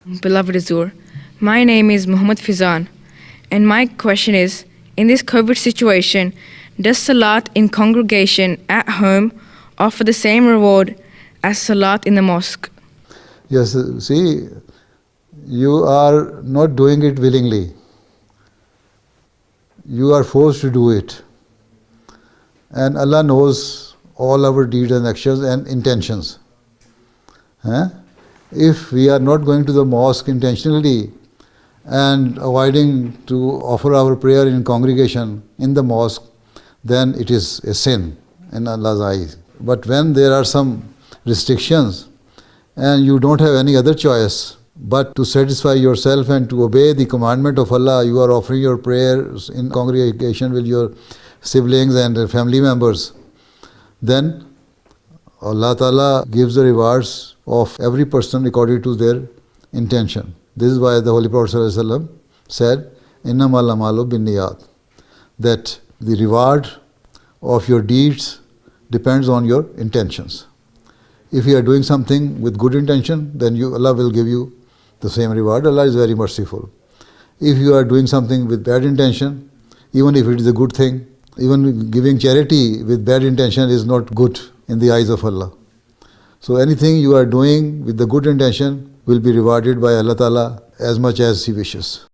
Beloved Azur, my name is Muhammad Fizan, and my question is, in this COVID situation, does Salat in congregation at home offer the same reward as Salat in the mosque? Yes, see, you are not doing it willingly. You are forced to do it. And Allah knows all our deeds and actions and intentions. If we are not going to the mosque intentionally and avoiding to offer our prayer in congregation in the mosque, then it is a sin in Allah's eyes. But when there are some restrictions and you don't have any other choice but to satisfy yourself and to obey the commandment of Allah, you are offering your prayers in congregation with your siblings and family members, then Allah Ta'ala gives the rewards of every person according to their intention. This is why the Holy Prophet ﷺ said, "Innamal a'malu binniyat," that the reward of your deeds depends on your intentions. If you are doing something with good intention, then Allah will give you the same reward. Allah is very merciful. If you are doing something with bad intention, even if it is a good thing, even giving charity with bad intention is not good in the eyes of Allah. So anything you are doing with the good intention will be rewarded by Allah Ta'ala as much as He wishes.